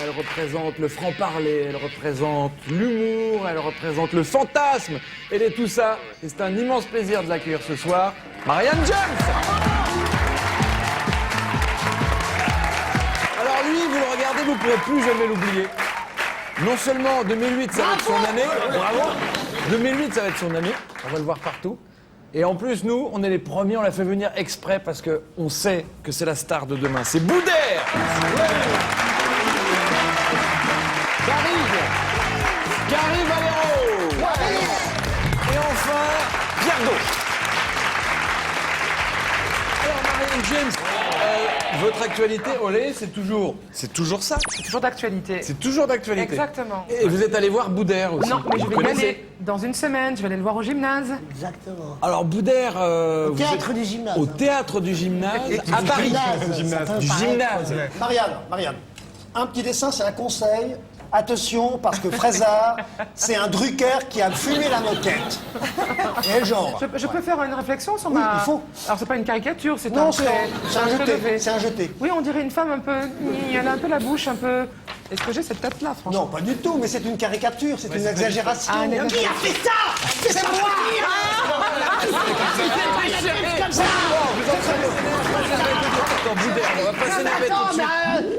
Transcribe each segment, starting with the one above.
Elle représente le franc-parler, elle représente l'humour, elle représente le fantasme. Elle est tout ça. Et c'est un immense plaisir de l'accueillir ce soir, Marianne James. Alors lui, vous le regardez, vous ne pourrez plus jamais l'oublier. Non seulement 2008, ça va être son année. Bravo. 2008, ça va être son année. On va le voir partout. Et en plus, nous, on est les premiers, on l'a fait venir exprès parce qu'on sait que c'est la star de demain. C'est Boudère. Gary Valero. Et enfin, Pierre Do. Alors, Marianne James, votre actualité, Olé, c'est toujours ça. C'est toujours d'actualité. C'est toujours d'actualité. Exactement. Et vous êtes allé voir Boudère aussi. Non, mais je Vous vais y connaissez aller dans une semaine. Je vais aller le voir au gymnase. Exactement. Alors, Boudère... Au théâtre du gymnase. Au théâtre du gymnase, à Paris. Du gymnase. Marianne, un petit dessin, c'est un conseil. Attention, parce que Frézard, c'est un Drucker qui a fumé la moquette. Et le genre. Je peux faire une réflexion sur Oui, ma... il faut. Alors, c'est pas une caricature, c'est Non, un c'est trait. un jeté. levé. C'est un jeté. Oui, on dirait une femme un peu... Elle a un peu la bouche un peu... Est-ce que j'ai cette tête-là, franchement? Non, pas du tout, mais c'est une caricature, c'est une exagération. Ah, une exagération. Qui a fait ça? C'est moi! Comme ça! Boudère, on va passer la bête tout de suite.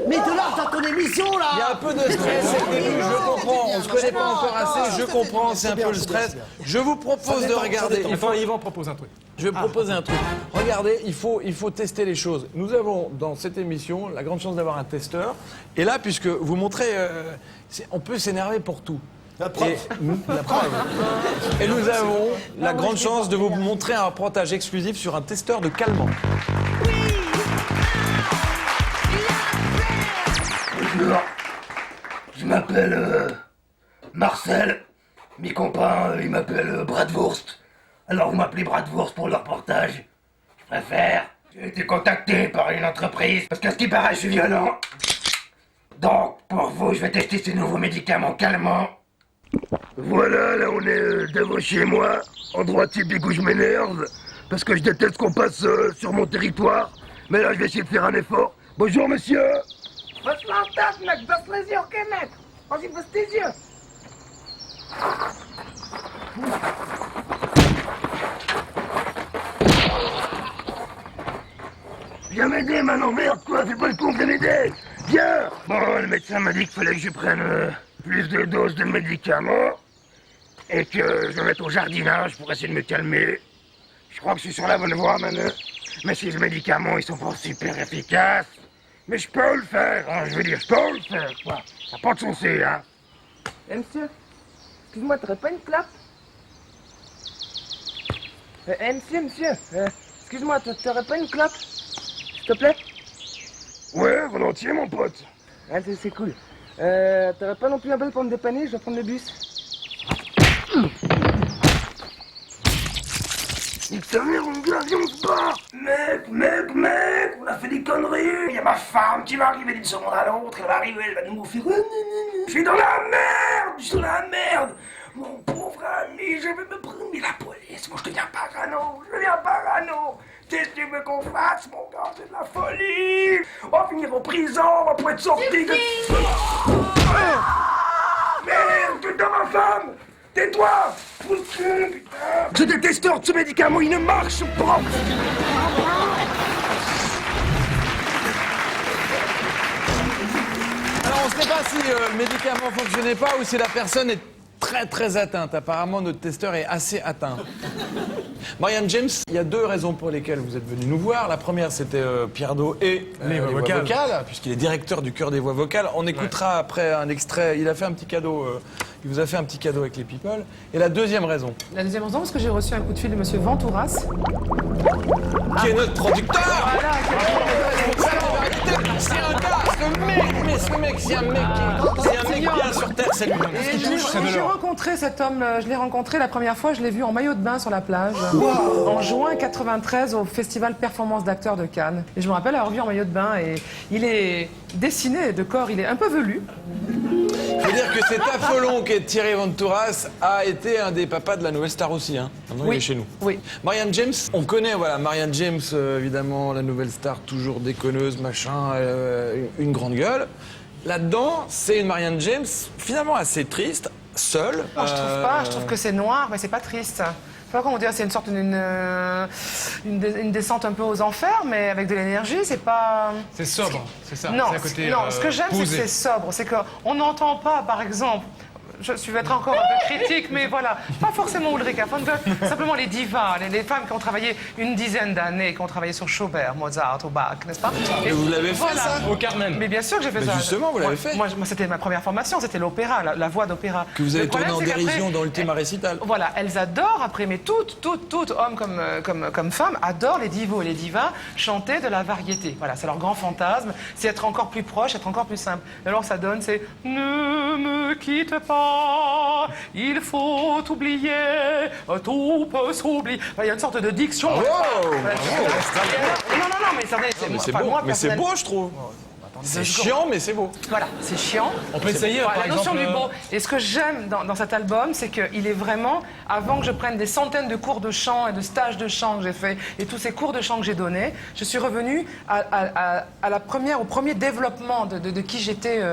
Mais de là, dans ton émission, là! Il y a un peu de stress, c'est le début, je comprends. On se connaît pas encore assez, je comprends, c'est un peu le stress. Je vous propose de regarder. Yvan propose un truc. Je vais proposer un truc. Regardez, il faut tester les choses. Nous avons dans cette émission la grande chance d'avoir un testeur. Et là, puisque vous montrez, on peut s'énerver pour tout. La preuve. La preuve. Et nous avons la grande chance de vous montrer un reportage exclusif sur un testeur de calmant. Bonjour, je m'appelle Marcel. Mes copains, ils m'appellent Bratwurst. Alors vous m'appelez Bratwurst pour le reportage. Je préfère. J'ai été contacté par une entreprise parce qu'à ce qui paraît, je suis violent. Donc, pour vous, je vais tester ces nouveaux médicaments calmants. Voilà, là on est devant chez moi, endroit typique où je m'énerve, parce que je déteste qu'on passe sur mon territoire. Mais là, je vais essayer de faire un effort. Bonjour, monsieur. Baisse la tête, mec, baisse les yeux, ok, mec? Vas-y, baisse tes yeux. Viens m'aider maintenant, merde quoi, fais pas le con, viens m'aider. Viens. Bon, le médecin m'a dit qu'il fallait que je prenne plus de doses de médicaments et que je me mette au jardinage pour essayer de me calmer. Je crois que je suis sur la bonne voie maintenant. Mais ces médicaments, ils sont pas super efficaces. Mais je peux le faire, hein, je veux dire, je peux le faire, quoi. Ça n'a pas de souci, hein. Eh, monsieur, excuse-moi, t'aurais pas une clope? Monsieur, excuse-moi, t'aurais pas une clope? S'il te plaît? Ouais, volontiers, mon pote. Ah, c'est cool. T'aurais pas non plus un bel pour me dépanner? Je dois prendre le bus. Nique sa mère, on me l'avion se barre. Mec, on a fait des conneries. Il y a ma femme qui va arriver d'une seconde à l'autre, elle va arriver, elle va nous faire... Je suis dans la merde. Mon pauvre ami, je vais me prendre la police. Moi, je deviens parano. Qu'est-ce que tu veux qu'on fasse, mon gars? C'est de la folie. On va finir en prison, on va pas être sortis de... Merde, tu es dans ma femme. Tais-toi! Putain! Ce détesteur de ce médicament, il ne marche pas! Alors on ne sait pas si le médicament ne fonctionnait pas ou si la personne très atteinte. Apparemment, notre testeur est assez atteint. Marianne James, il y a 2 raisons pour lesquelles vous êtes venu nous voir. La première, c'était Pierre Do et les voix vocales, puisqu'il est directeur du Chœur des voix vocales. On écoutera après un extrait. Il a fait un petit cadeau. Il vous a fait un petit cadeau avec les people. Et la deuxième raison, La deuxième raison, parce que j'ai reçu un coup de fil de monsieur Ventouras. qui est notre producteur. Voilà, C'est un gars, ce mec, c'est un mec bien sur Terre, c'est lui. et j'ai rencontré cet homme, je l'ai rencontré la première fois, je l'ai vu en maillot de bain sur la plage, en juin 93 au Festival Performance d'acteurs de Cannes. Et je me rappelle avoir vu en maillot de bain, et il est dessiné de corps, il est un peu velu. Il faut dire que cet Apollon qui est Thierry Ventouras a été un des papas de la Nouvelle Star aussi. Hein. Maintenant, il est chez nous. Oui. Marianne James, on connaît, voilà, Marianne James, évidemment, la Nouvelle Star, toujours déconneuse, machin, une grande gueule. Là-dedans, c'est une Marianne James, finalement assez triste, seule. Non, je trouve pas, je trouve que c'est noir, mais c'est pas triste. Je sais pas comment dire, c'est une sorte une descente un peu aux enfers, mais avec de l'énergie, c'est pas... C'est sobre, c'est ça. Non, c'est un côté, non, ce que j'aime, c'est que posé. c'est sobre. C'est qu'on n'entend pas, par exemple... Je vais être encore un peu critique, mais voilà. Pas forcément Ulrika von Gott, simplement les divas, les femmes qui ont travaillé une dizaine d'années, qui ont travaillé sur Schubert, Mozart ou Bach, n'est-ce pas? Mais vous l'avez fait, ça? Au Carmen. Mais bien sûr que j'ai fait Mais ça. justement, vous l'avez fait. Moi, c'était ma première formation, c'était l'opéra, la voix d'opéra. Que vous avez Le problème, tourné en c'est qu'après, dérision dans Ultima Recital. Voilà, elles adorent, après, mais toutes, hommes comme femmes, adorent les divos et les divas chanter de la variété. Voilà, c'est leur grand fantasme, c'est être encore plus proche, être encore plus simple. Et alors ça donne, c'est « Ne me quitte pas, il faut oublier, tout peut s'oublier ». Enfin, il y a une sorte de diction. Bravo, Voilà. Non, mais ça, Mais c'est enfin, beau, moi, mais c'est personnellement- beau, je trouve. C'est chiant, mais c'est beau. Voilà, c'est chiant. On peut essayer, Voilà, par la notion exemple... du beau. Et ce que j'aime dans cet album, c'est qu'il est vraiment, avant que je prenne des centaines de cours de chant et de stages de chant que j'ai fait, et tous ces cours de chant que j'ai donnés, je suis revenue au premier développement de qui j'étais,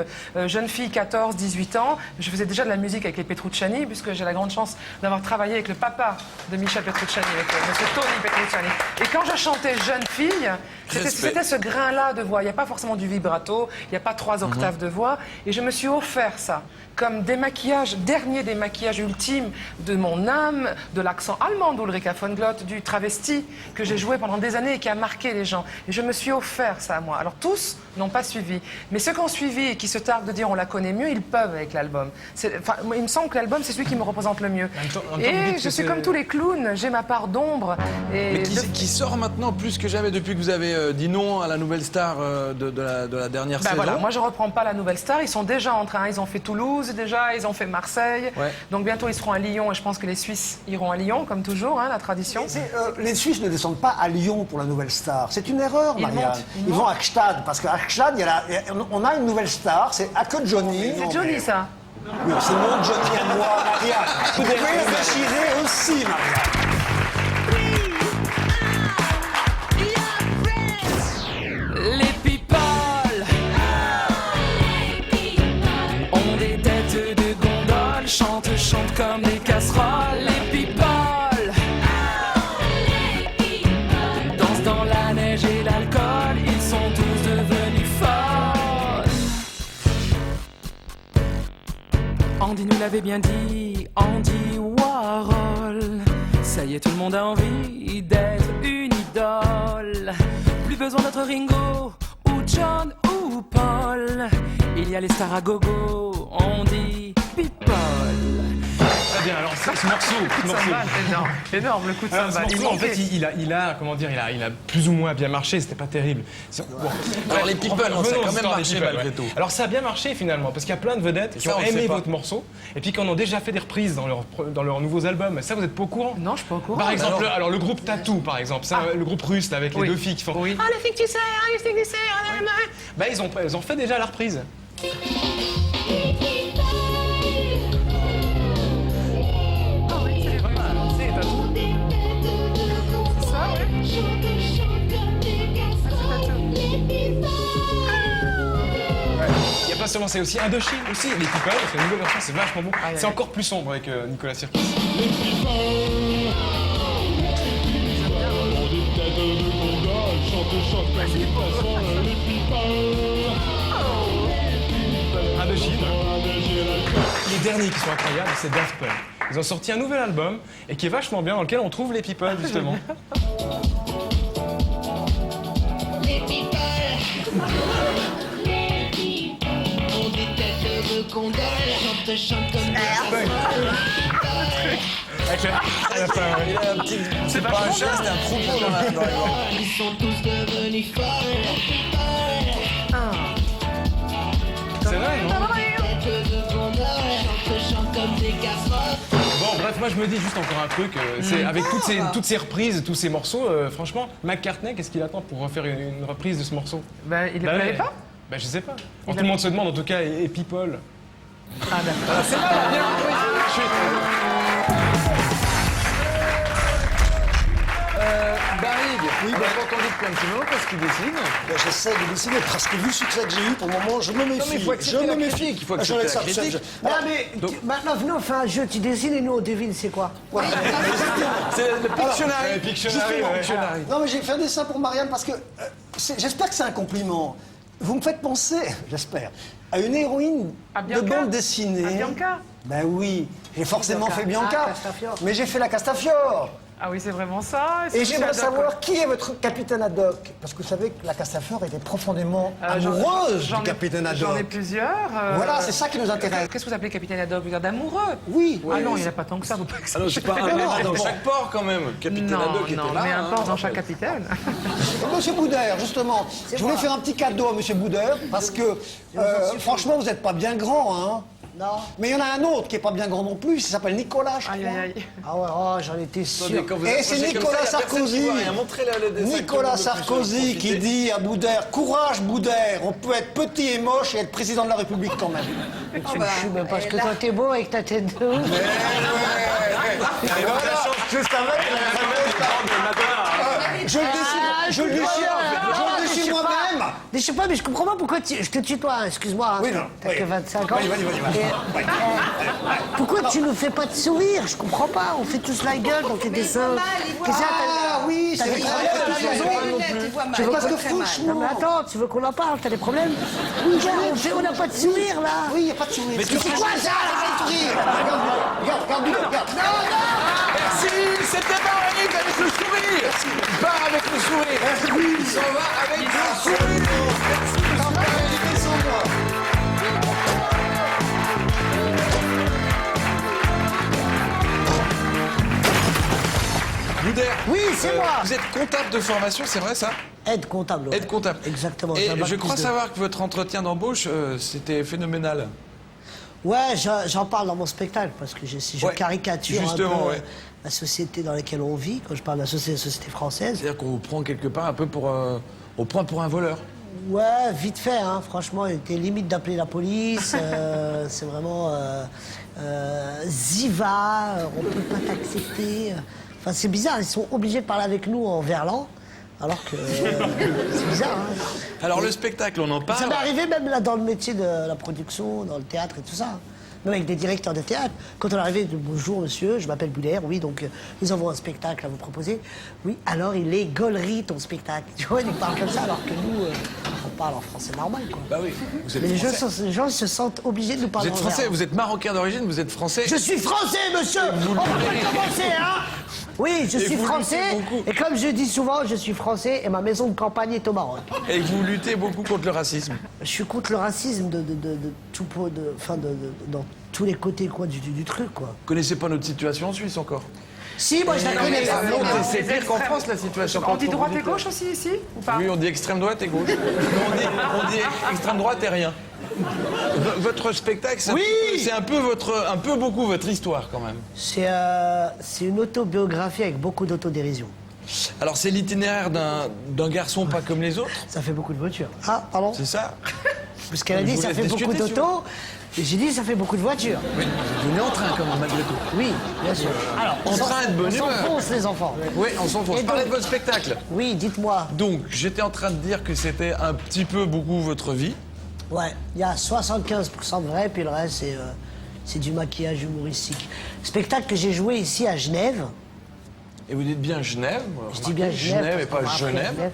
jeune fille, 14, 18 ans. Je faisais déjà de la musique avec les Petrucciani, puisque j'ai la grande chance d'avoir travaillé avec le papa de Michel Petrucciani, avec M. Tony Petrucciani. Et quand je chantais jeune fille, c'était ce grain-là de voix. Il n'y a pas forcément du vibrato, il n'y a pas 3 octaves de voix. Et je me suis offert ça comme démaquillage, dernier démaquillage ultime de mon âme, de l'accent allemand d'Ulrika von Gott, du travesti que j'ai joué pendant des années et qui a marqué les gens. Et je me suis offert ça à moi. Alors tous n'ont pas suivi. Mais ceux qui ont suivi et qui se targuent de dire on la connaît mieux, ils peuvent avec l'album. Enfin, il me semble que l'album, c'est celui qui me représente le mieux. En même temps, vous Et dites je que suis c'est- comme tous les clowns, j'ai ma part d'ombre. Mais Et qui sort maintenant plus que jamais depuis que vous avez dit non à la Nouvelle Star de la dernière Ben saison. voilà, moi je reprends pas la Nouvelle Star, ils sont déjà en train, ils ont fait Toulouse déjà, ils ont fait Marseille, Ouais. donc bientôt ils seront à Lyon et je pense que les Suisses iront à Lyon comme toujours, hein, la tradition. Les Suisses ne descendent pas à Lyon pour la Nouvelle Star. C'est une erreur, Ils Marianne. montent, ils vont à Gstad, parce qu'à Gstad, on a une nouvelle star, c'est Ake Johnny. C'est joli ça. Oui, c'est mon Johnny à moi, Marianne. Vous pouvez réfléchir aussi, Marianne. Les people ont des têtes de gondole, chantent comme des casseroles. Les people dansent dans la neige et l'alcool, ils sont tous devenus folles. Andy nous l'avait bien dit, Andy Warhol. Ça y est, tout le monde a envie d'être une idole. Plus besoin d'être Ringo ou John ou Paul. Il y a les stars à gogo, on dit people. Très bien, alors ce morceau, Énorme, le coup de Alors, ce cymbale. morceau, en fait, il a plus ou moins bien marché, c'était pas terrible. Bon. Alors, les people, ça a Revenons quand aux même histoires des marché people, malgré ouais. tout. Alors ça a bien marché finalement, parce qu'il y a plein de vedettes qui Ça, ont on le aimé sait pas. votre morceau, et puis qui en ont déjà fait des reprises dans leurs nouveaux albums. Ça, vous êtes pas au courant? Non, je suis pas au courant. Par exemple, alors le groupe Tattoo, par exemple, c'est le groupe russe là, avec les Oui. deux filles qui font. Oui. Ah, les filles que tu sais, ah, les filles que tu sais, ah, là, là. Bah, ils ont fait déjà la reprise. Il n'y a pas seulement, c'est aussi Indochine aussi, les people, c'est une nouvelle version, c'est vachement bon. C'est encore plus sombre avec Nicolas Sirkis. Indochine. les derniers qui sont incroyables, c'est Daft Punk. Ils ont sorti un nouvel album et qui est vachement bien, dans lequel on trouve les people, justement. Les people. On des têtes de gondole, on te chante comme des casseroles. C'est pas un chat, c'est un troupeau dans la Ils sont tous devenus folles. C'est vrai, non? Têtes de gondole, on te chante comme des casseroles. Bon, bref, moi je me dis juste encore un truc, c'est avec toutes ces reprises, tous ces morceaux, franchement, McCartney, qu'est-ce qu'il attend pour refaire une reprise de ce morceau? Ben, il ne Bah l'avait ouais. pas. Bah je sais pas. Alors, tout le monde se demande en tout cas, et People. Ah d'accord. C'est pas bien. Barrig, oui, on n'a pas entendu depuis un petit moment parce qu'il dessine. Ben, j'essaie de dessiner parce que vu le succès que j'ai eu, pour le moment, je me méfie. Non, mais il faut accepter la critique, il faut accepter la critique. Non, mais maintenant, venez, on fait un jeu. Tu dessines et nous, on devine c'est quoi. C'est le Pictionary. Pictionary, Justement, ouais. Pictionary. Non, mais j'ai fait un dessin pour Marianne parce que j'espère que c'est un compliment. Vous me faites penser, j'espère, à une héroïne À de Bianca. bande dessinée. À Bianca. Ben oui, j'ai forcément Bianca. fait Bianca, Ah, Castafiore. mais j'ai fait la Castafiore. Ah oui, c'est vraiment ça. Est-ce Et que j'aimerais tu adores, savoir qui est votre capitaine Haddock. Parce que vous savez que la Castafiore était profondément J'en- amoureuse j'en du ai- capitaine J'en ai Haddock. plusieurs. Voilà, c'est ça qui nous intéresse. Qu'est-ce que vous appelez capitaine Haddock? Vous dire d'amoureux? Oui. Ah non, il n'y en a pas tant que ça, faut pas que ça. Ah non, c'est pas un Non, mec dans non. chaque port quand même. Capitaine Non, Haddock était non, là. mais un hein, port dans on chaque rappelle. capitaine. Monsieur Boudère, justement, je voulais faire un petit cadeau à Monsieur Boudère parce que, franchement, vous n'êtes pas bien grand, hein. Non. Mais il y en a un autre qui est pas bien grand non plus, il s'appelle Nicolas, je Aïe, crois. aïe, aïe. Ah ouais, oh, j'en étais sûr. Attendez, quand vous Et approchez c'est comme Nicolas ça, y a personne Sarkozy. qui voit rien. Montrez-le, le dessin, Nicolas que tout le monde Sarkozy puisse qui profiter. dit à Boudère, courage Boudère, on peut être petit et moche et être président de la République quand même. Je suis même parce que toi t'es beau avec ta tête de ouf. Et voilà, je savais je le dessine moi-même. Mais je sais pas, mais je comprends pas pourquoi je te tutoie, hein, excuse-moi. Hein, Oui, non, t'as oui. que 25 ans. Vas-y. Et, pourquoi tu nous fais pas de sourire? Je comprends pas, on fait tous la gueule dans tes dessins. Qu'est-ce que Ah oui, c'est t'as vrai. des t'as problèmes, raison. Tu veux Parce que Non franchement... mais attends, tu veux qu'on en parle? T'as des problèmes? Oui, on n'a pas de sourire là. Oui, il n'y a pas de sourire. Mais tu c'est quoi ça? Regarde. Merci, c'était Barrig avec le sourire. Il part avec le sourire. Il s'en va avec le sourire. Boudère, Oui, c'est moi. Vous êtes comptable de formation, c'est vrai ça? Aide comptable. ouais. Aide comptable. Exactement. Et j'ai un bac je plus crois deux. savoir que votre entretien d'embauche, c'était phénoménal. Ouais, j'en parle dans mon spectacle parce que si je Ouais, caricature justement, un peu ouais. la société dans laquelle on vit, quand je parle de la société française. C'est-à-dire qu'on vous prend quelque part un peu au point pour un voleur. Ouais, vite fait, hein, franchement, il était limite d'appeler la police. C'est vraiment Ziva, on peut pas t'accepter. Enfin, c'est bizarre, ils sont obligés de parler avec nous en verlan, alors que c'est bizarre. Hein. Alors le spectacle, on en Ça parle. m'est arrivé même là dans le métier de la production, dans le théâtre et tout ça. Même avec des directeurs de théâtre. Quand on est arrivé, bonjour monsieur, je m'appelle Boudère, oui, donc nous avons un spectacle à vous proposer. Oui, alors il est gaulerie ton spectacle. Tu vois, ils parlent comme ça alors que nous, on parle en français normal, quoi. Bah oui, vous êtes Mais français. les gens se sentent obligés de nous Vous parler êtes en français, verlan. vous êtes marocain d'origine, vous êtes français. Je suis français, monsieur. On va pas commencer, hein. Oui, je suis vous français. luttez beaucoup. Et comme je dis souvent, je suis français et ma maison de campagne est au Maroc. Et vous luttez beaucoup contre le racisme. Je suis contre le racisme dans tous les côtés quoi, du truc, quoi. Vous connaissez pas notre situation en Suisse encore. Si, moi je la connais. Ah non, mais- c'est pire qu'en France la situation. On dit Quand droite vous et dites- gauche aussi ici ou pas? Oui, on dit extrême droite et gauche. Mais on dit extrême droite et rien. Votre spectacle, c'est un peu beaucoup votre histoire quand même. C'est une autobiographie avec beaucoup d'autodérision. Alors c'est l'itinéraire d'un garçon pas comme les autres, Ça fait beaucoup de voitures. Ah, pardon. c'est ça? Parce qu'elle a Je dit vous ça laisse fait beaucoup discuter, si d'auto. Et j'ai dit ça fait beaucoup de voitures. Oui, vous venez en train quand même malgré tout. Oui, bien sûr. Alors, En train de bonne on humeur. s'enfonce les enfants. Oui, on s'en fout. Et Je parlais de donc- votre spectacle. Oui, dites-moi. Donc, j'étais en train de dire que c'était un petit peu beaucoup votre vie. Ouais, il y a 75% de vrai, puis le reste, c'est du maquillage humoristique. Spectacle que j'ai joué ici à Genève. Et vous dites bien Genève. Je dis bien Genève. et parce pas qu'on m'a appelé Genève.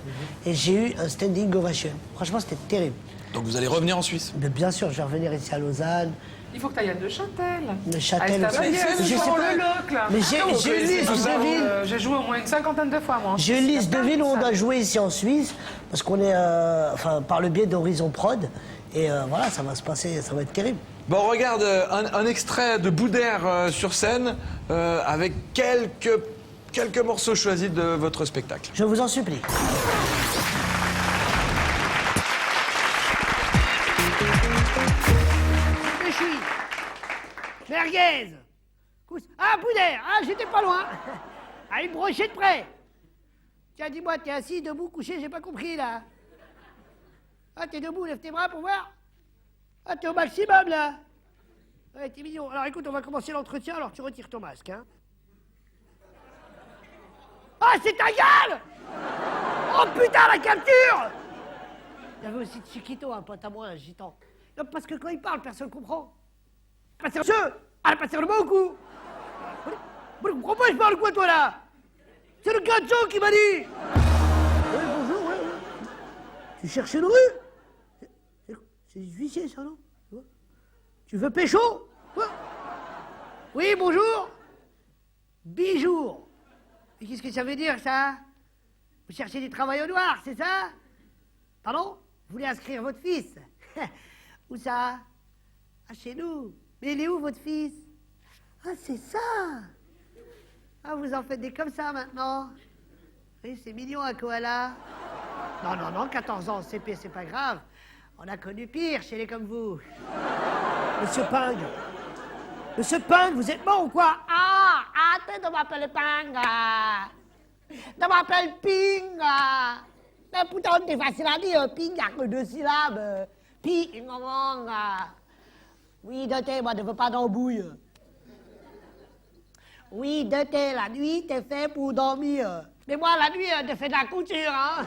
Et j'ai eu un standing ovation. Franchement, c'était terrible. Donc vous allez revenir en Suisse. Mais bien sûr, je vais revenir ici à Lausanne. Il faut que tu ailles à Neuchâtel. Neuchâtel, Ah, je sais sur pas. le loc, là. Mais j'ai une liste de villes. J'ai joué au moins une cinquantaine de fois, moi. en J'ai une Suisse. liste de villes où on doit jouer ici en Suisse, parce qu'on est, enfin, par le biais d'Horizon Prod. Et voilà, ça va se passer, ça va être terrible. Bon, on regarde un extrait de Boudère sur scène avec quelques morceaux choisis de votre spectacle. Je vous en supplie. Méchoui, merguez, ah, Boudère, ah, j'étais pas loin. À une brochette près. Tiens, dis-moi, t'es assis, debout, couché, j'ai pas compris, là. Ah, t'es debout, lève tes bras pour voir. Ah, t'es au maximum, là. Ouais, t'es mignon. Alors, écoute, on va commencer l'entretien, alors tu retires ton masque, hein. Ah, c'est ta gueule! Oh, putain, la capture! Il y avait aussi Chiquito, un pote à moi, un gitan. Non, parce que quand il parle, personne ne comprend. Passer le jeu! Ah, passer le mot au cou! Je comprends pas, je parle quoi, toi, là? C'est le gars de Joe qui m'a dit! Ouais, bonjour, ouais. Tu cherches une rue? C'est des huissiers, ça, non? Tu veux pécho? Ouais. Oui, bonjour? Bijour. Et qu'est-ce que ça veut dire, ça? Vous cherchez du travail au noir, c'est ça? Pardon? Vous voulez inscrire votre fils? Où ça? Ah, chez nous. Mais il est où, votre fils? Ah, c'est ça! Ah, vous en faites des comme ça, maintenant? Oui, c'est mignon, un koala. Non, non, non, 14 ans en CP, c'est pas grave. On a connu pire chez les comme vous. Monsieur Ping. Monsieur Ping, vous êtes mort ou quoi? Ah, arrêtez de m'appeler Ping. De m'appeler Ping. Mais putain, c'est facile à dire. Ping, il n'y a que 2 syllabes. Ping, oui, de thé, moi, ne veux pas d'embouille. Oui, de thé, la nuit, t'es fait pour dormir. Mais moi, la nuit, je fais de la couture, hein.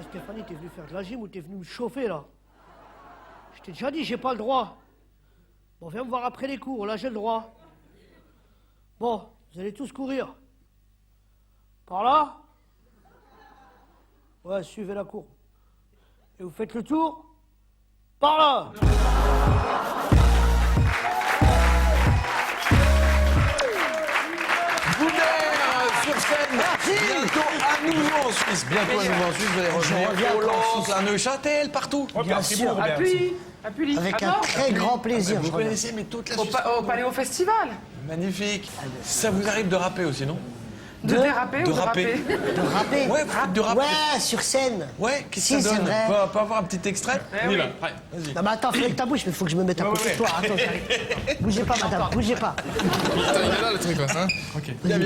Stéphanie, t'es venue faire de la gym ou t'es venue me chauffer, là? Je t'ai déjà dit, j'ai pas le droit. Bon, viens me voir après les cours, là, j'ai le droit. Bon, vous allez tous courir. Par là? Ouais, suivez la cour. Et vous faites le tour? Par là! Sur scène, bientôt à nouveau en Suisse. Bientôt à nouveau en Suisse, vous allez revenir au Lens, à Neuchâtel, partout. Bien sûr. Appuie. Avec Ah un non, très grand plaisir. Vous je reviens. connaissez, mais toute la au, Suisse. au Paléo Festival. Magnifique. Ça vous arrive de rapper aussi, non? De déraper de ou de rapper. rapper? De rapper? Ouais, vous faites de rapper. Ouais, sur scène. Ouais, qu'est-ce Si, que ça c'est donne? vrai. On peut avoir un petit extrait? Eh oui. Vas-y. Non, mais attends, fais avec ta bouche, mais il faut que je me mette à côté de toi. Attends, j'arrive. Bougez pas, madame, bougez pas. Il est là le truc, là, hein? Ok. Bien.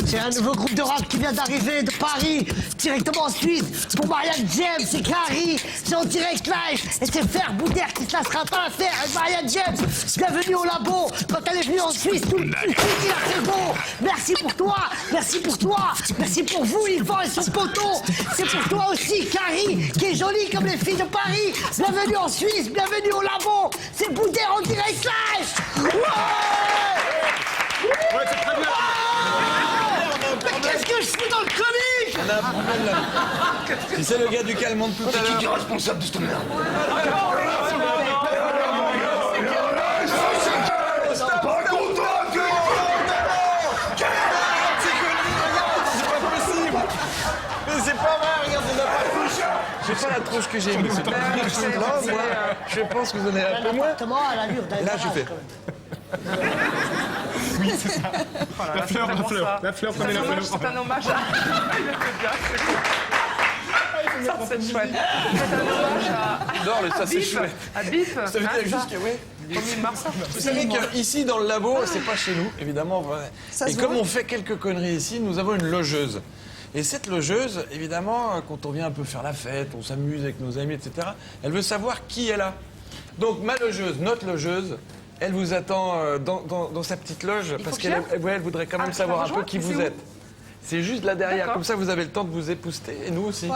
C'est un nouveau groupe de rap qui vient d'arriver de Paris, directement en Suisse, pour Marianne James et Carrie. C'est en direct live, et c'est Faire Boudère qui se laissera pas faire avec Marianne James. Bienvenue au labo. Quand elle est venue en Suisse, tout il a fait beau. Merci pour toi, merci pour toi, merci pour vous, Yvan et son poteau. C'est pour toi aussi, Carrie, qui est jolie comme les filles de Paris. Bienvenue en Suisse, bienvenue au labo. C'est Boudère en direct live. Ouais, c'est très bien. mais qu'est-ce que je fous dans le comique? On a un problème là. Tu sais le gars du calmant de tout à C'est qui l'heure? est responsable de cette merde? Mais c'est pas vrai, regardez la patrouche. J'ai pas la tronche que j'ai mis. Non, moi, je pense que vous en avez un peu moins. Appartement à l'allure d'un Là, je garage, fais. quand même. La fleur, prenez la fleur. C'est un hommage à... Il le fait bien, c'est cool. Ça, c'est chouette. C'est un hommage à... J'adore le ça, c'est Bip. chouette. À Bip. Ça veut dire juste que, ouais. Comme Marsan. Vous savez qu'ici, dans le labo, c'est pas chez nous, évidemment. Et comme on fait quelques conneries ici, nous avons une logeuse. Et cette logeuse, évidemment, quand on vient un peu faire la fête, on s'amuse avec nos amis, etc., elle veut savoir qui est là. Donc ma logeuse, notre logeuse, elle vous attend dans sa petite loge, parce qu'elle elle voudrait quand même savoir un peu qui vous êtes. C'est juste là derrière, D'accord. comme ça vous avez le temps de vous épouster, et nous aussi.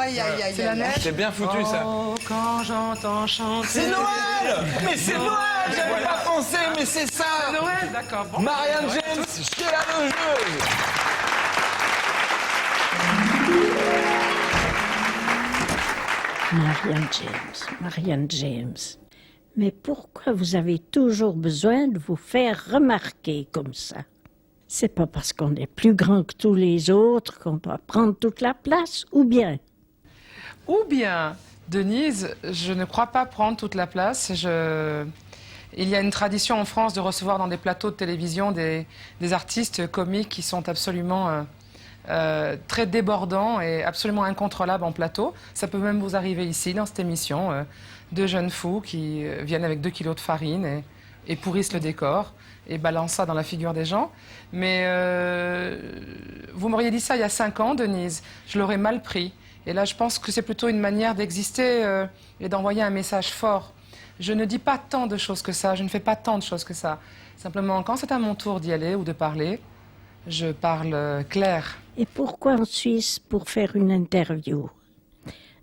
C'est la neige. C'est bien foutu ça. Oh, quand j'entends chanter... C'est Noël! Mais c'est Noël! J'avais pas pensé, mais c'est ça! Noël, d'accord. Bon. Marianne James, chez la logeuse! Marianne James. Mais pourquoi vous avez toujours besoin de vous faire remarquer comme ça? C'est pas parce qu'on est plus grand que tous les autres qu'on doit prendre toute la place, ou bien? Ou bien, Denise, je ne crois pas prendre toute la place. Il y a une tradition en France de recevoir dans des plateaux de télévision des artistes comiques qui sont absolument très débordants et absolument incontrôlables en plateau. Ça peut même vous arriver ici, dans cette émission, deux jeunes fous qui viennent avec 2 kilos de farine et pourrissent le décor et balancent ça dans la figure des gens. Mais vous m'auriez dit ça il y a 5 ans, Denise, je l'aurais mal pris. Et là, je pense que c'est plutôt une manière d'exister et d'envoyer un message fort. Je ne dis pas tant de choses que ça, je ne fais pas tant de choses que ça. Simplement, quand c'est à mon tour d'y aller ou de parler, je parle clair. Et pourquoi en Suisse pour faire une interview?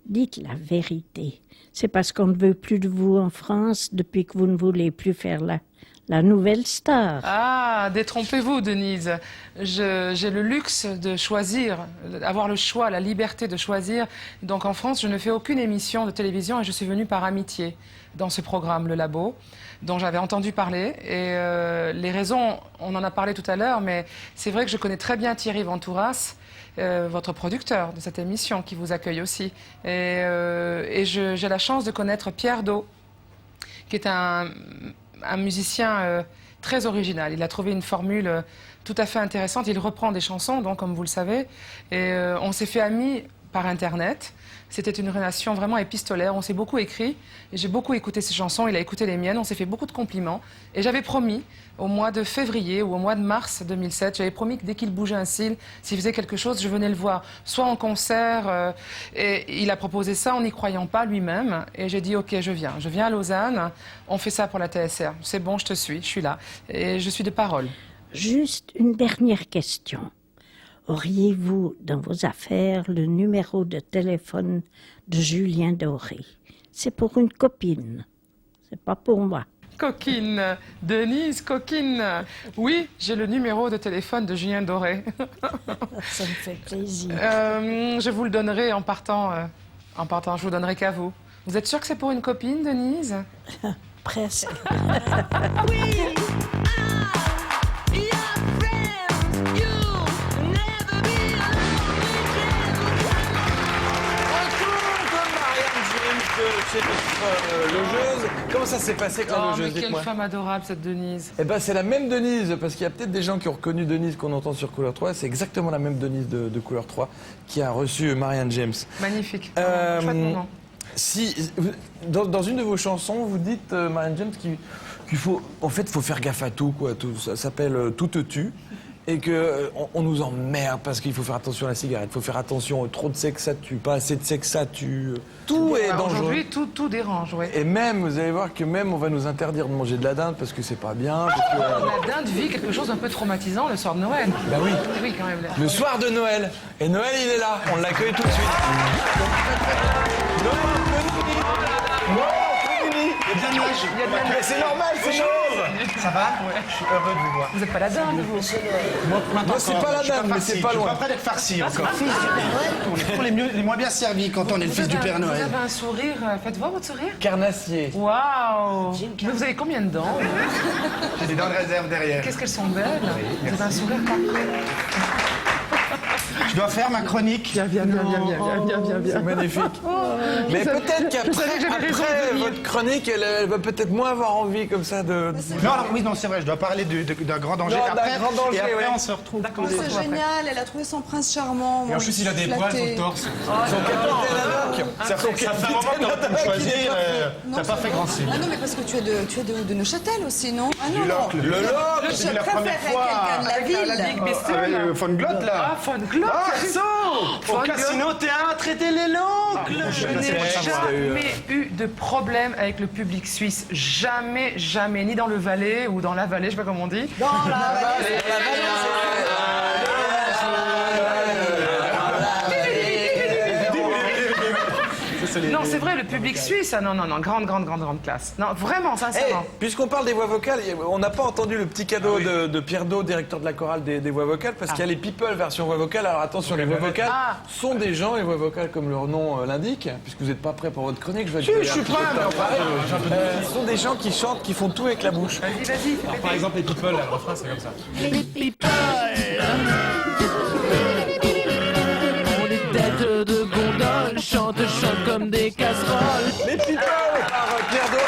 Dites la vérité. C'est parce qu'on ne veut plus de vous en France depuis que vous ne voulez plus faire la nouvelle star. Ah, détrompez-vous, Denise. J'ai le luxe de choisir, avoir le choix, la liberté de choisir. Donc en France, je ne fais aucune émission de télévision et je suis venue par amitié dans ce programme, Le Labo, dont j'avais entendu parler. Et les raisons, on en a parlé tout à l'heure, mais c'est vrai que je connais très bien Thierry Ventouras, votre producteur de cette émission, qui vous accueille aussi. Et j'ai la chance de connaître Pierre Do, qui est un musicien très original. Il a trouvé une formule tout à fait intéressante. Il reprend des chansons, donc, comme vous le savez. Et on s'est fait amis par Internet. C'était une relation vraiment épistolaire. On s'est beaucoup écrit. Et j'ai beaucoup écouté ses chansons. Il a écouté les miennes. On s'est fait beaucoup de compliments. Et j'avais promis, au mois de février ou au mois de mars 2007, j'avais promis que dès qu'il bougeait un cil, s'il faisait quelque chose, je venais le voir. Soit en concert. Et il a proposé ça en n'y croyant pas lui-même. Et j'ai dit, OK, je viens. Je viens à Lausanne. On fait ça pour la TSR. C'est bon, je te suis. Je suis là. Et je suis de parole. Juste une dernière question. Auriez-vous dans vos affaires le numéro de téléphone de Julien Doré? C'est pour une copine, c'est pas pour moi. Coquine, Denise, coquine. Oui, j'ai le numéro de téléphone de Julien Doré. Ça me fait plaisir. Je vous le donnerai en partant. Je vous donnerai qu'à vous. Vous êtes sûre que c'est pour une copine, Denise? Presque. Chez notre logeuse. Comment ça s'est passé avec la Oh, logeuse? mais quelle Dites-moi. femme adorable, cette Denise. Eh ben, c'est la même Denise, parce qu'il y a peut-être des gens qui ont reconnu Denise qu'on entend sur Couleur 3. C'est exactement la même Denise de Couleur 3 qui a reçu Marianne James. Magnifique. Euh, Chouette moment. Si, dans une de vos chansons, vous dites, Marianne James, qu'il faut, en fait, faut faire gaffe à tout, quoi. Tout, ça s'appelle Tout te tue. Et qu'on nous emmerde parce qu'il faut faire attention à la cigarette, il faut faire attention, trop de sexe ça tue, pas assez de sexe ça tue. Tout est dangereux. Aujourd'hui, tout dérange, oui. Et même, vous allez voir que même on va nous interdire de manger de la dinde parce que c'est pas bien. La dinde vit quelque chose d'un peu traumatisant le soir de Noël. Bah oui. Oui, quand même. Le soir de Noël. Et Noël, il est là. On l'accueille tout de suite. Il y a de la neige. Mais c'est normal, c'est chaud. Ça va? Je suis heureux de vous voir. Vous n'êtes pas la dinde, vous. Moi, c'est pas la dinde, mais c'est pas Je suis loin. pas prêt d'être farci encore. On est toujours les moins bien servis quand on est le fils du Père Vous Noël. avez un sourire. Faites voir votre sourire. Carnassier. Waouh. Mais vous avez combien de dents? J'ai des dents de réserve derrière. Qu'est-ce qu'elles sont belles. Vous avez un sourire parfait. Je dois faire ma chronique. Bien. C'est magnifique. Mais peut-être qu'après votre chronique, elle va peut-être moins avoir envie comme ça de... Non, alors oui, non, c'est vrai, je dois parler d'un grand danger. Non, d'un Après, grand danger, et après, ouais. on se retrouve. C'est génial, elle a trouvé son prince charmant. Et en plus, il a des poils sur le torse. Son capitaine Haddock. Ça fait un moment que t'es en train de choisir, t'as pas fait grand signe. Ah non, mais parce que tu es de Neuchâtel aussi, non? Ah non, Du Locle. Le locle. Je la première préférais fois. quelqu'un de la ville. Big Pistol. Von Glott, là. Ah, Von Glott. Ah, ça Au casino théâtre, était les l'oncle. Je n'ai jamais eu de problème avec le public suisse. Jamais, ni dans le Valais ou dans la Valais, je sais pas comment on dit. Dans la vallée. Non, c'est vrai, le public suisse, ah non, grande classe. Non, vraiment, sincèrement. Puisqu'on parle des voix vocales, on n'a pas entendu le petit cadeau de Pierre Do, directeur de la chorale des voix vocales, parce qu'il y a les people version voix vocale. Alors attention, les voix vocales sont des gens, les voix vocales comme leur nom l'indique, puisque vous n'êtes pas prêt pour votre chronique. Je suis prêt, mais ce sont des gens qui chantent, qui font tout avec la bouche. Vas-y. Par exemple, les people, le refrain, c'est comme ça. Les people, on est têtes de gondole, chantent comme des casseroles. Les people. Alors Pierre Do.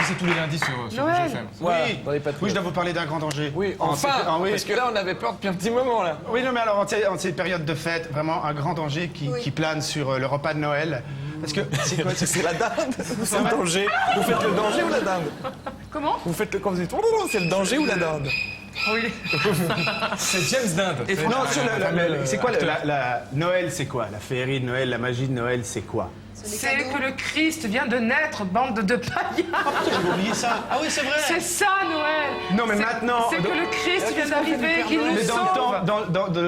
C'est tous les lundis sur Noël. GFM. Oui, dans les patriotes. Oui, je dois vous parler d'un grand danger. Oui, enfin, parce que là, on avait peur depuis un petit moment, là. Oui, non, mais alors, en ces périodes de fête, vraiment un grand danger qui plane sur le repas de Noël. Parce que c'est quoi C'est la dinde. C'est le danger. Vous faites le danger ou la dinde? Comment? Vous faites le quand vous dites c'est le danger ou la dinde? Oui. C'est James Dinde. Non, c'est quoi la Noël, c'est quoi? La féerie de Noël, la magie de Noël, c'est quoi? C'est que le Christ vient de naître, bande de païens. J'ai oublié ça. Ah oui, c'est vrai. C'est ça, Noël. Non, mais maintenant... C'est que le Christ vient d'arriver, qu'il nous Mais sauve.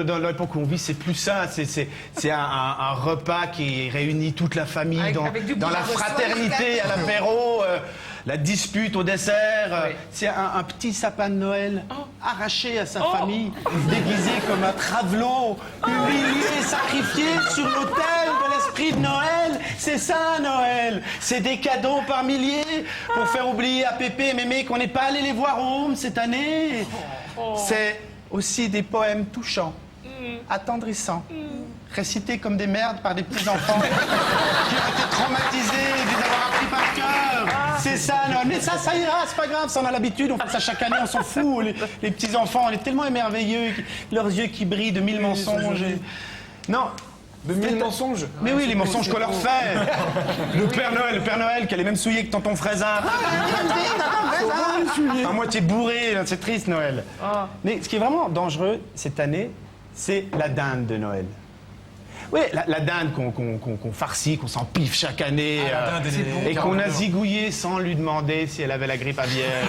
dans l'époque où on vit, c'est plus ça. C'est un repas qui réunit toute la famille avec dans la fraternité, à l'apéro, la dispute au dessert. C'est un petit sapin de Noël arraché à sa famille, déguisé comme un travelot, humilié, sacrifié sur l'autel de l'esprit de Noël. C'est ça, Noël. C'est des cadeaux par milliers pour faire oublier à Pépé et Mémé qu'on n'est pas allé les voir au Home cette année. C'est aussi des poèmes touchants, attendrissants, récités comme des merdes par des petits-enfants qui ont été traumatisés de les avoir appris par cœur. C'est ça, Noël. Mais ça ira, c'est pas grave, ça on a l'habitude, on fait ça chaque année, on s'en fout. Les petits-enfants, on est tellement émerveilleux, leurs yeux qui brillent de mille mensonges. Non. De mille mensonges? Mais oui, les mensonges qu'on leur fait. Le Père Noël, qui a les mêmes souliers que tonton Fraisard. À moitié bourré, c'est triste, Noël. Mais ce qui est vraiment dangereux cette année, c'est la dinde de Noël. Oui, la dinde qu'on farcit, qu'on s'empiffe chaque année, et qu'on a zigouillé sans lui demander si elle avait la grippe aviaire.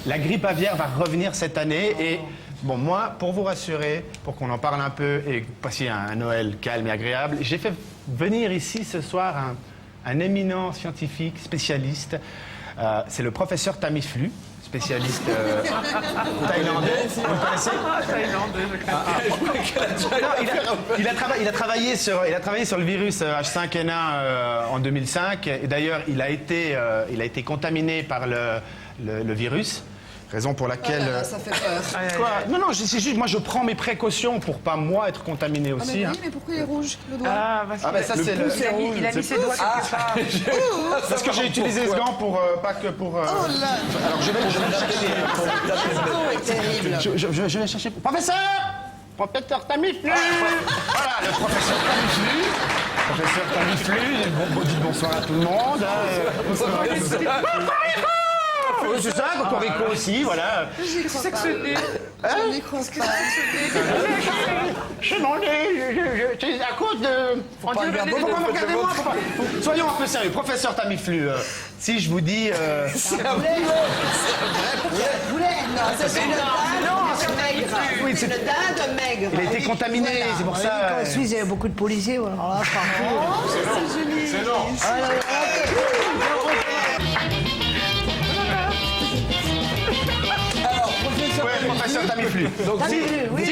La grippe aviaire va revenir cette année et... Bon, moi, pour vous rassurer, pour qu'on en parle un peu et passer un Noël calme et agréable, j'ai fait venir ici ce soir un éminent scientifique, spécialiste. C'est le professeur Tamiflu, spécialiste thaïlandais. Vous le connaissez? Il a travaillé sur le virus H5N1 en 2005. Et d'ailleurs, il a été contaminé par le virus. Raison pour laquelle... ça fait peur. Quoi? Non, c'est juste, moi je prends mes précautions pour pas moi être contaminé aussi. Mais oui, mais pourquoi il est rouge, le doigt? Ça c'est le... Il a mis ses doigts quelque part. Parce que j'ai utilisé ce gant pour... pas que pour... Oh là! Alors je vais chercher... C'est terrible. Je vais chercher... Professeur Professeur Tamiflu. Voilà, le professeur Tamiflu. Professeur Tamiflu, dites bonsoir à tout le monde. Oui, c'est ça, Cocorico aussi, voilà. C'est que ce nez. Je n'y crois pas. C'est mon nez, c'est à cause de... Faut pas regarder, regardez-moi, soyons un peu sérieux. Professeur Tamiflu, si je vous dis... C'est un poulet. Non, c'est une dinde maigre. Oui, c'est une dinde maigre. Il a été contaminé, c'est pour ça... En Suisse, il y avait beaucoup de policiers. Alors là, C'est joli. C'est non. Professeur Tamiflu. Donc, Oui,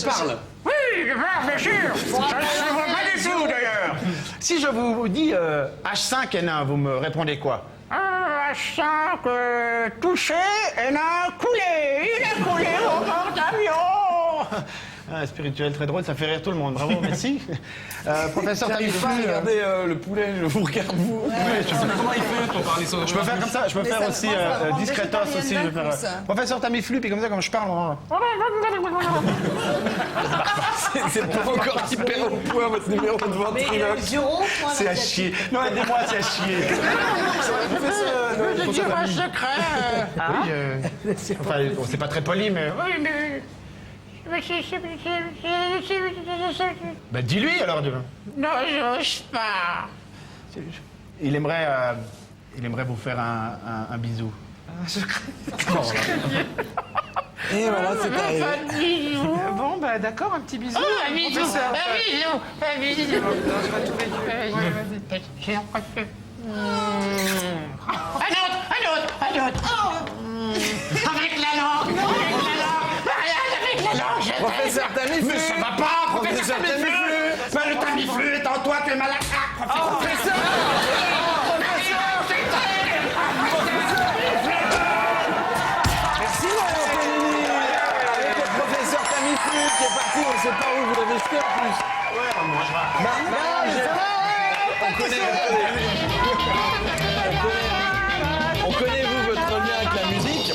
parle. Oui, bien sûr. Ça ne se voit pas du tout, d'ailleurs. Si je vous dis H5N1, vous me répondez quoi? H5 touché, N1 coulé. Il a coulé au porte-avions. Spirituel, très drôle, ça fait rire tout le monde. Bravo, merci. Professeur Tamiflu. Regardez le poulet, je vous regarde vous. Comment il fait pour parler sur... Je peux faire comme ça, je peux faire aussi discretos aussi. Je peux faire, Professeur Tamiflu, puis comme ça, quand je parle, C'est pas encore hyper au point votre numéro de ventriloque. c'est à chier. Non, aidez-moi, c'est à chier. Je dis un secret. Oui, enfin, bon, c'est pas très poli, mais... Oui, mais... Bah dis-lui alors demain. Non, j'ose pas. Il aimerait vous faire un bisou. Et voilà, c'est arrivé. Bon, bah d'accord, un petit bisou. Un bisou, professeur. un bisou. Non, je vais tout récupérer. Vas-y. J'ai l'impression. Un autre. Avec la langue, avec la langue. Professeur Tamiflu. Mais ça va pas, professeur Tamiflu. Ben, le Tamiflu est en toi, tu es mal à craque, professeur. Merci Marion Pellini. Avec le professeur Tamiflu qui est parti, on ne sait pas où, vous l'avez jeté en plus. On connaît vous votre lien avec la musique.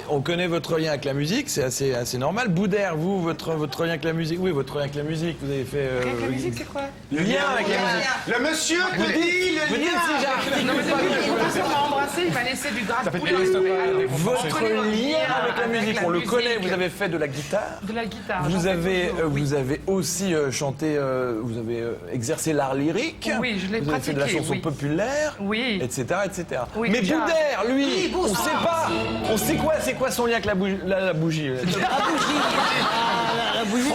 On connaît votre lien avec la musique, c'est assez normal. Boudère, vous, votre lien avec la musique. Oui, votre lien avec la musique, vous avez fait. Avec la musique, c'est quoi? Le lien avec la musique. Le monsieur te dit le Vous dites lien. si j'arrive. Non, mais le professeur m'a embrassé, il m'a laissé du gras de poulet. Votre lien avec la musique, on le connaît. Vous avez fait de la guitare. De la guitare. Vous avez aussi chanté, vous avez exercé l'art lyrique. Oui, je l'ai Vous avez fait de la pratiqué, chanson oui. populaire. Oui. Etc. Oui, Mais déjà. Boudère, lui, on sait pas. On sait quoi, c'est quoi son lien avec la bougie? La bougie. La bougie.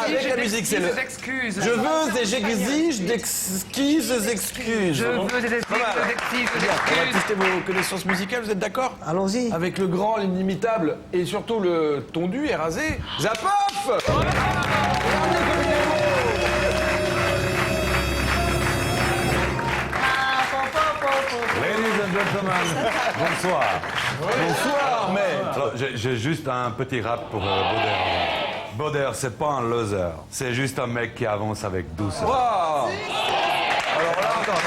Avec la musique, c'est le. Excuses. Je veux et j'exige d'exquises excuses. Je veux des excuses, Voilà. des excuses, des Bien, on va excuses. tester vos connaissances musicales, vous êtes d'accord? Allons-y. Avec le grand, l'inimitable et surtout le tondu et rasé, Zapof! Ladies and gentlemen, bonsoir. Bonsoir, mais. Alors, j'ai juste un petit rap pour Boder. Boder, c'est pas un loser, c'est juste un mec qui avance avec douceur. Wow. Alors là, attends.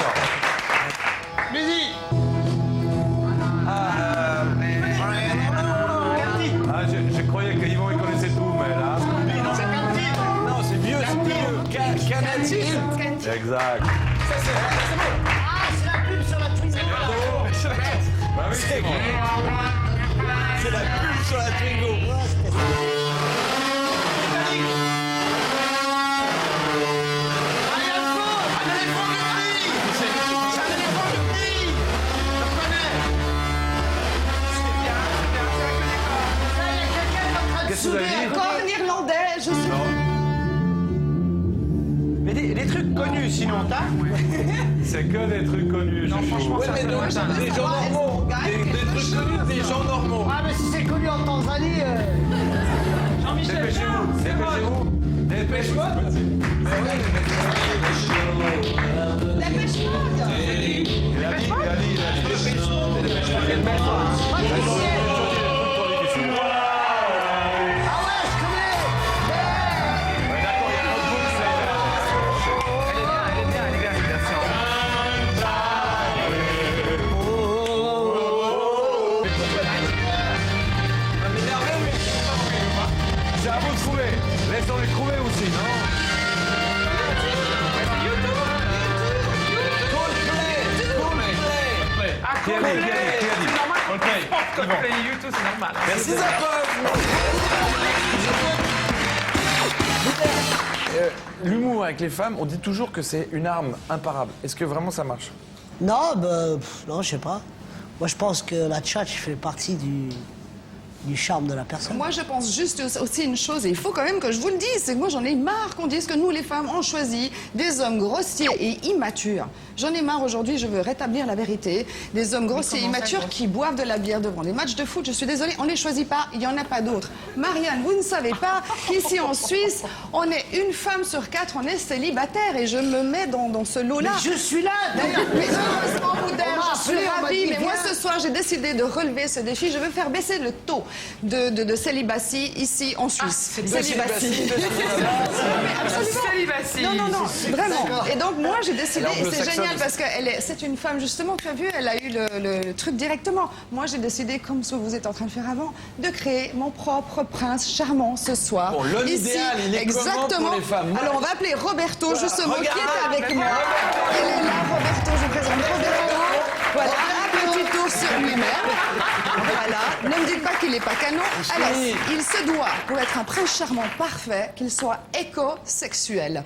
Ah, je croyais qu'Yvon il connaissait tout, mais là. Non, c'est vieux. Canadien. Exact. Ah, c'est la pub sur la Twingo. Bah oui, c'est bon. C'est la pub sur la Twingo. Qu'est-ce que vous avez dit? Corne irlandais, je suis. Mais des trucs connus, sinon t'as. C'est que des trucs connus. Non, franchement, ça mais non, des gens normaux. Des trucs connus, des gens normaux. Ah, mais si c'est connu en Tanzanie. Dépêchez-vous, dépêchez-vous. Dépêche-moi. C'est à vous de trouver. Laissons-les trouver aussi, non? Qui a dit? C'est normal. Coldplay. Coldplay, YouTube, c'est normal. Merci Zapof. L'humour avec les femmes, on dit toujours que c'est une arme imparable. Est-ce que vraiment ça marche? Non, non, je sais pas. Moi, je pense que la tchatch fait partie du charme de la personne. Moi, je pense juste aussi une chose, et il faut quand même que je vous le dise, c'est que moi, j'en ai marre qu'on dise que nous, les femmes, on choisit des hommes grossiers et immatures. J'en ai marre aujourd'hui, je veux rétablir la vérité. Des hommes grossiers et immatures qui boivent de la bière devant les matchs de foot. Je suis désolée, on ne les choisit pas, il n'y en a pas d'autres. Marianne, vous ne savez pas qu'ici en Suisse, on est une femme sur 4, on est célibataire, et je me mets dans ce lot-là. Mais je suis là, d'ailleurs. Mais heureusement, Boudère, je suis on m'a ravie, dit, mais moi, viens. ce soir, j'ai décidé de relever ce défi. Je veux faire baisser le taux de célibatie ici en Suisse. Célibatie. Célibatie. Non, vraiment. D'accord. Et donc, moi, j'ai décidé, Alors, et c'est anglo-saxonne, génial parce que c'est une femme, justement, tu as vu, elle a eu le truc directement. Moi, j'ai décidé, comme ce que vous êtes en train de faire avant, de créer mon propre prince charmant ce soir. Bon, l'homme Ici, idéal, il est exactement. comment pour les femmes? Alors, on va appeler Roberto, justement, qui regarde, est avec moi. Il est là, Roberto, je vous présente Roberto. Voilà, un petit tour sur lui-même. Voilà, ne me dites pas qu'il n'est pas canon. Alors, il se doit, pour être un prince charmant parfait, qu'il soit écosexuel.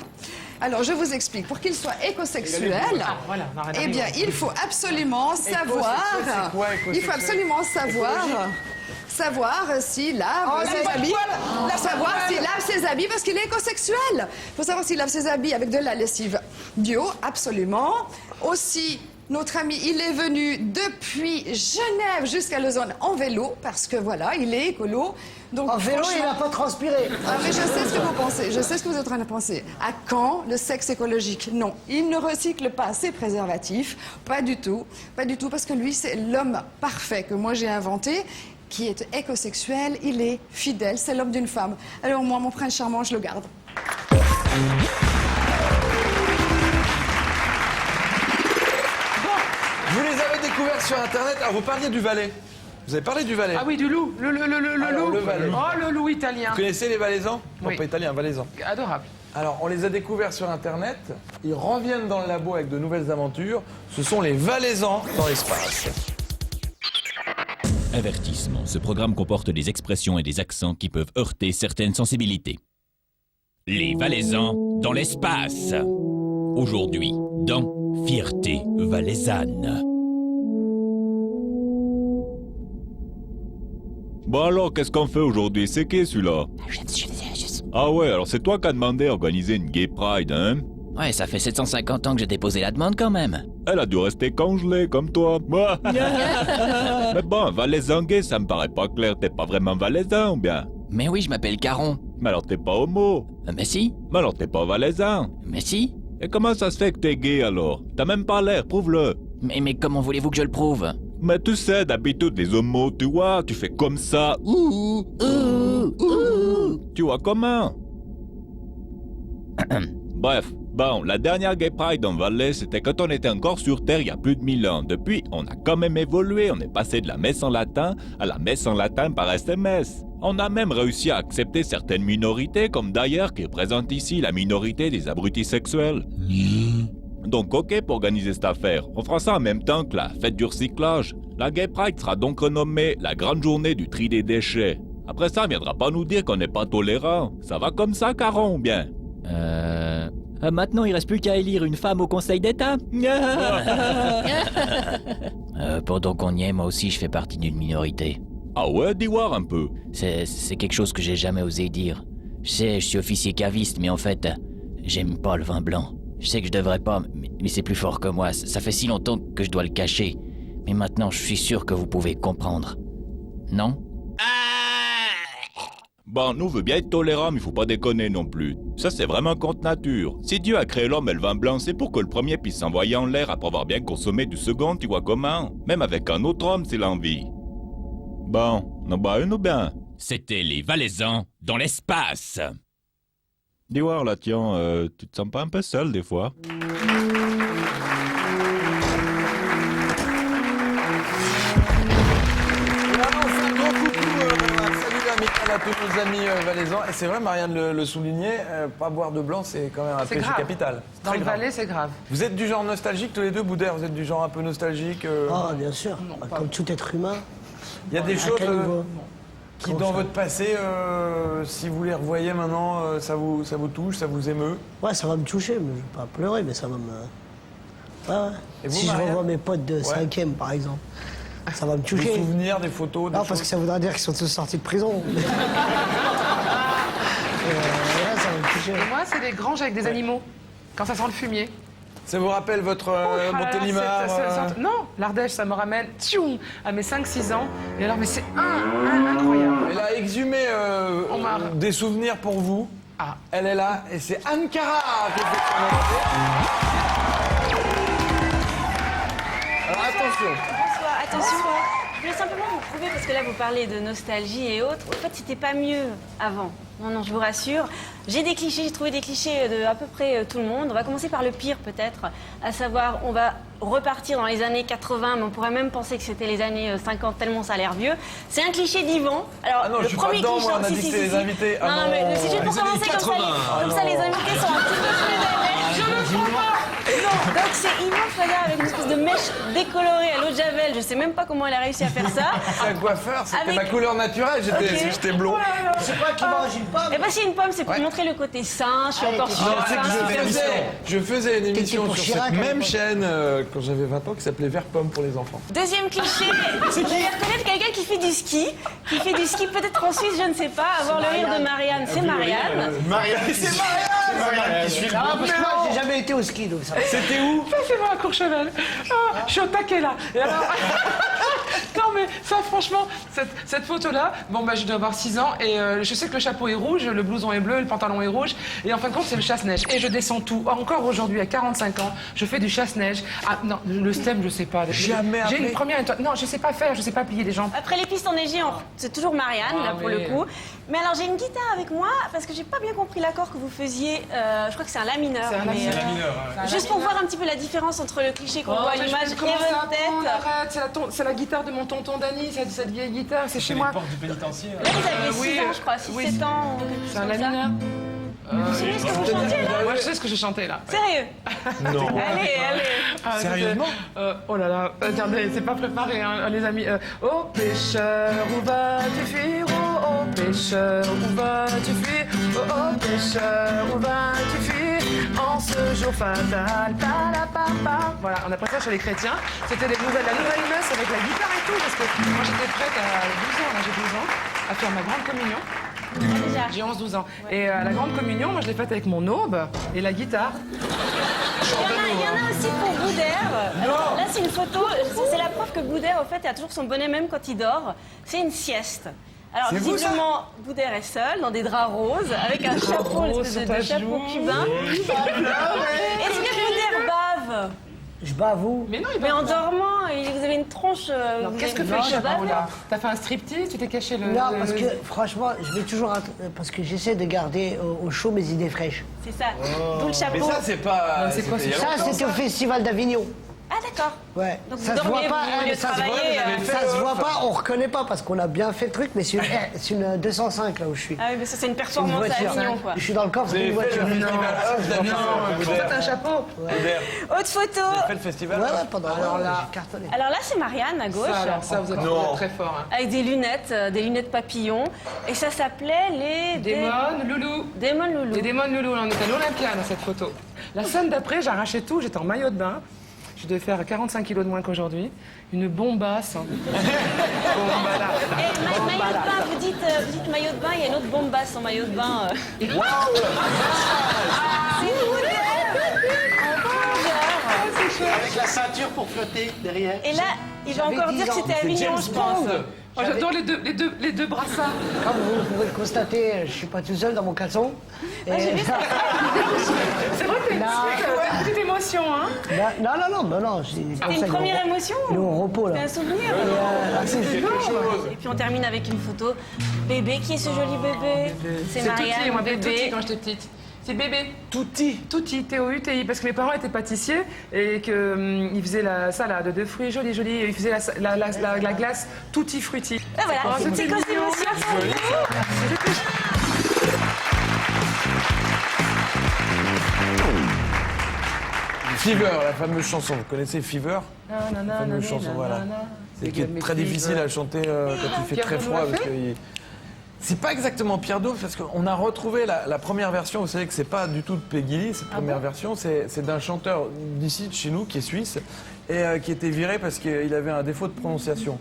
Alors, je vous explique. Pour qu'il soit écosexuel, voilà, on arrête eh bien, il faut absolument savoir... c'est quoi, écosexuel? Il faut absolument savoir... savoir s'il lave ses habits. Savoir s'il lave ses habits parce qu'il est écosexuel. Il faut savoir s'il lave ses habits avec de la lessive bio, absolument. Aussi, notre ami, il est venu depuis Genève jusqu'à Lausanne en vélo parce que voilà, il est écolo. Donc, en vélo, il n'a pas transpiré. Ah, mais je sais ce que vous pensez, je sais ce que vous êtes en train de penser. À quand le sexe écologique? Non, il ne recycle pas ses préservatifs, pas du tout, parce que lui, c'est l'homme parfait que moi j'ai inventé, qui est écosexuel, il est fidèle, c'est l'homme d'une femme. Alors moi, mon prince charmant, je le garde. Vous les avez découverts sur Internet. Alors, vous parliez du Valais. Vous avez parlé du Valais. Ah oui, du loup. Le Alors, loup. le Valais. Oh, le loup italien. Vous connaissez les Valaisans? Non, Oui. pas italien, Valaisans. Adorable. Alors, on les a découverts sur Internet. Ils reviennent dans le labo avec de nouvelles aventures. Ce sont les Valaisans dans l'espace. Avertissement. Ce programme comporte des expressions et des accents qui peuvent heurter certaines sensibilités. Les Valaisans dans l'espace. Aujourd'hui, dans Fierté valaisanne. Bon alors, qu'est-ce qu'on fait aujourd'hui? C'est qui celui-là? Ah ouais, alors c'est toi qui as demandé à organiser une Gay Pride, hein? Ouais, ça fait 750 ans que j'ai déposé la demande quand même. Elle a dû rester congelée, comme toi. Mais bon, valaisan gay, ça me paraît pas clair. T'es pas vraiment valaisan, ou bien? Mais oui, je m'appelle Caron. Mais alors t'es pas homo? Mais si. Mais alors t'es pas valaisan? Mais si. Et comment ça se fait que t'es gay alors? T'as même pas l'air, prouve-le. Mais comment voulez-vous que je le prouve? Mais tu sais, d'habitude, les homos, tu vois, tu fais comme ça. Tu vois comment? Bref, bon, la dernière Gay Pride en Valais, c'était quand on était encore sur Terre il y a plus de 1000 ans. Depuis, on a quand même évolué, on est passé de la messe en latin à la messe en latin par SMS. On a même réussi à accepter certaines minorités, comme d'ailleurs qui représente ici la minorité des abrutis sexuels. Donc ok pour organiser cette affaire, on fera ça en même temps que la fête du recyclage. La Gay Pride sera donc renommée la grande journée du tri des déchets. Après ça, on viendra pas nous dire qu'on n'est pas tolérant. Ça va comme ça, Caron, ou bien? Maintenant, il reste plus qu'à élire une femme au Conseil d'État. Pendant qu'on y est, moi aussi, je fais partie d'une minorité. Ah ouais, dis voir un peu. C'est quelque chose que j'ai jamais osé dire. Je sais, je suis officier caviste, mais en fait, j'aime pas le vin blanc. Je sais que je devrais pas, mais c'est plus fort que moi. Ça fait si longtemps que je dois le cacher. Mais maintenant, je suis sûr que vous pouvez comprendre. Non? Bon, nous, on veut bien être tolérants, mais faut pas déconner non plus. Ça, c'est vraiment contre nature. Si Dieu a créé l'homme et le vin blanc, c'est pour que le premier puisse s'envoyer en l'air après avoir bien consommé du second, tu vois comment? Même avec un autre homme, c'est l'envie. Bon, on en boit une ou bien? C'était les Valaisans dans l'espace. Dis voir là, tiens, tu te sens pas un peu seul des fois? À tous nos amis valaisans. Et c'est vrai, Marianne le soulignait, pas boire de blanc, c'est quand même un péché capital. Dans le Valais, c'est grave. Vous êtes du genre nostalgique tous les deux, Boudère? Vous êtes du genre un peu nostalgique Ah, bien sûr. Comme tout être humain. Il y a des À choses quel niveau qui, dans votre passé, si vous les revoyez maintenant, ça vous touche, ça vous émeut? Ouais, ça va me toucher, mais je vais pas pleurer, mais ça va me... Ouais, ouais. Et vous, Si je Marianne? revois mes potes de 5e, par exemple, ça va me toucher. Des souvenirs, des photos, des Non, parce que ça voudrait dire qu'ils sont tous sortis de prison. Là, ça va me toucher. Et moi, c'est des granges avec des animaux, quand ça sent le fumier. Ça vous rappelle votre Ah là là, Montélimar Non, l'Ardèche, ça me ramène tchoum, à mes 5-6 ans. Et alors, mais c'est incroyable. Elle a exhumé des souvenirs pour vous. Ah. Elle est là, et c'est Anne Cara qui fait son invité. Alors attention. Bonsoir, attention. Je voulais simplement vous prouver, parce que là vous parlez de nostalgie et autres. En fait, c'était pas mieux avant. Non, non, je vous rassure. J'ai des clichés, j'ai trouvé des clichés de à peu près tout le monde. On va commencer par le pire peut-être, à savoir, on va repartir dans les années 80, mais on pourrait même penser que c'était les années 50 tellement ça a l'air vieux. C'est un cliché d'Yvan. Alors, Ah non, je suis pas dedans, moi, on a dit que c'était les invités. Ah non, non. mais c'est juste pour Les années commencer 80. comme ça les invités sont un petit peu plus âgés. Je ne crois pas. Non, donc c'est Yvan Frédéric avec une espèce de mèche décolorée à l'eau de Javel. Je sais même pas comment elle a réussi à faire ça. C'est un coiffeur, c'était Avec- ma couleur naturelle, j'étais blond. C'est pas qui mange une pomme. Eh ben, c'est une pomme, c'est pour montrer le côté sain. Je suis encore Non, super c'est que sain. je faisais une émission pour sur Chirac, cette à même l'époque. chaîne quand j'avais 20 ans qui s'appelait Vert Pomme pour les enfants. Deuxième cliché, vous allez reconnaître quelqu'un qui fait du ski. Qui fait du ski peut-être en Suisse, je ne sais pas. Avoir le rire de Marianne, c'est Marianne. Marianne, c'est Marianne qui suit le Non, groupe. parce que moi, j'ai jamais été au ski, donc ça. C'était où? C'est moi à Courchevel. Ah, je suis au taquet là. Et alors... non mais ça franchement, cette photo-là, bon bah je dois avoir 6 ans et je sais que le chapeau est rouge, le blouson est bleu, le pantalon est rouge et en fin de compte c'est le chasse-neige. Et je descends tout. Encore aujourd'hui à 45 ans, je fais du chasse-neige. Ah non, le stem je sais pas. Jamais J'ai appris. une première étoile. Non, je sais pas faire, je sais pas plier les jambes. Après les pistes enneigées, c'est toujours Marianne, là, pour le coup. Mais alors, j'ai une guitare avec moi, parce que j'ai pas bien compris l'accord que vous faisiez. Je crois que c'est un la mineur. C'est un la mais, mineur. Juste pour voir un petit peu la différence entre le cliché qu'on voit à l'image et Comment ça votre tête. Arrête, c'est la guitare de mon tonton Dany, cette vieille guitare, c'est chez moi. Les portes du pénitentiaire. Là, vous aviez 6 oui, ans, je crois, 6-7 ans. ou quelque chose C'est un comme la ça. mineur. Vous savez ce que vous chantiez, là Moi, je sais ce que j'ai chanté, là. Sérieux Non. Allez, allez. Ah, Sérieusement oh là là, regardez, c'est pas préparé, hein, les amis. Oh pêcheur, où vas-tu fuir? Oh pêcheur, où vas-tu fuir? Oh pêcheur, où vas-tu fuir? En ce jour fatal, palapapa. Voilà, on a pris ça chez les chrétiens. C'était la nouvelle messe avec la guitare et tout, parce que moi j'étais prête à 12 ans, là j'ai 12 ans, à faire ma grande communion. Déjà. J'ai 11-12 ans. Et à la grande communion, moi je l'ai faite avec mon aube et la guitare. Il y en a aussi pour Boudère. Alors, là, c'est une photo. C'est la preuve que Boudère, en fait, a toujours son bonnet même quand il dort. C'est une sieste. Alors, C'est vous, visiblement, Boudère est seul, dans des draps roses, avec un chapeau, une espèce de chapeau cubain. Est-ce que Boudère bave? Je bavoue. Mais non, Mais en dormant, vous avez une tronche. Qu'est-ce que fait le chapeau là? T'as fait un striptease? Tu t'es caché le. Non, parce que franchement, je vais toujours. Parce que j'essaie de garder au chaud mes idées fraîches. C'est ça. D'où le chapeau. Mais ça, c'est pas. c'est quoi, c'était il y a Ça, longtemps, c'était au Festival d'Avignon. Ah, d'accord. Ouais. Donc ça vous se voit dormiez, pas, vous vouliez ça se voit, travailler, ça se voit pas, on reconnaît pas parce qu'on a bien fait le truc, mais c'est une 205 là où je suis. Ah oui, mais ça, c'est une C'est une performance à voiture. Avignon, quoi. Je suis dans le coffre Vous avez d'une fait voiture. le festival Off d'Avignon, Boudère. T'as un chapeau? Boudère. Autre photo. Vous avez fait le festival Ouais, Off ouais, pendant Alors là- j'ai cartonné. Alors là, c'est Marianne à gauche. Ça, alors, ça, vous êtes Non. très fort. Hein. Avec des lunettes papillons. Et ça s'appelait les... Démon Loulou. Démon Loulou. Les démons Loulou, on est à l'Olympia dans cette photo. La scène d'après, j'arrachais tout, j'étais en maillot de bain. Je devais faire 45 kilos de moins qu'aujourd'hui. Une bombasse. Hein. Bombada. Et maillot de bain, vous dites maillot de bain, il y a une autre bombasse en maillot de bain. C'est Boudère. Avec la ceinture pour flotter derrière. Et là, il va J'avais encore 10 dire que ans. c'était C'est Avignon, James je pense. Bond. Oh, j'adore les deux brassards. Comme vous pouvez le constater, je suis pas tout seul dans mon caleçon. Et- j'ai vu ça. C'est vrai que t'as une petite émotion, hein? non, C'était une première émotion Il est au repos là. C'est un souvenir. Et puis on termine avec une photo. Bébé, qui est ce joli bébé? C'est Touti, Marianne, on m'appelait Touti bébé. quand j'étais petite. C'est bébé. Touti. Touti, T-O-U-T-I. Parce que mes parents étaient pâtissiers et qu'ils faisaient la salade de fruits jolie. Et ils faisaient la glace Tutti Frutti. Ah voilà, Oh, c'est une c'était petite mignon. émotion. Fever, la fameuse chanson. Vous connaissez Fever? La fameuse chanson, voilà. C'est qui est très difficile à chanter quand il fait Pierre très Dauf froid. l'a Parce fait que c'est pas exactement Pierre Dauf, parce qu'on a retrouvé la première version. Vous savez que c'est pas du tout de Peggy, cette première version. C'est d'un chanteur d'ici, de chez nous, qui est suisse, et qui était viré parce qu'il avait un défaut de prononciation.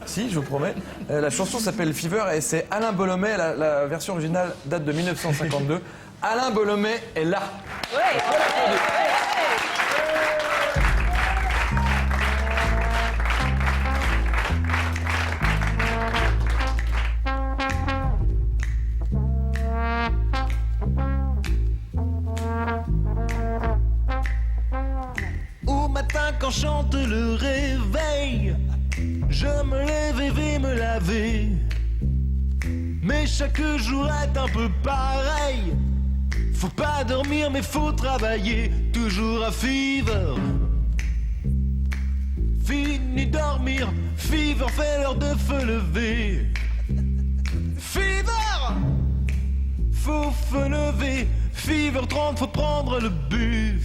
Si, je vous promets. La chanson s'appelle Fever et c'est Alain Bolomet. La version originale date de 1952. Alain Bolomet est là. Au matin quand chante le réveil, je me lève et vais me laver. Mais chaque jour est un peu pareil. Faut pas dormir mais faut travailler, toujours à Fever. Fini dormir, Fever fait l'heure de feu lever. Fever, faut feu lever, Fever 30 faut prendre le bus.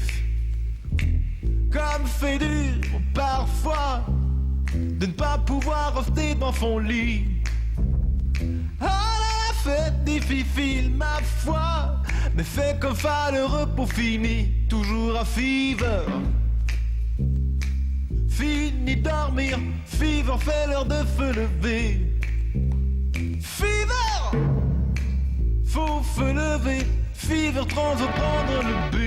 Comme fait dur parfois de ne pas pouvoir rester dans son lit. À la fête des filles, ma foi, mais fait comme ça le repos fini, toujours à fever. Fini dormir, fever fait l'heure de feu lever. Fever, faut feu lever, fever trans veut prendre le but.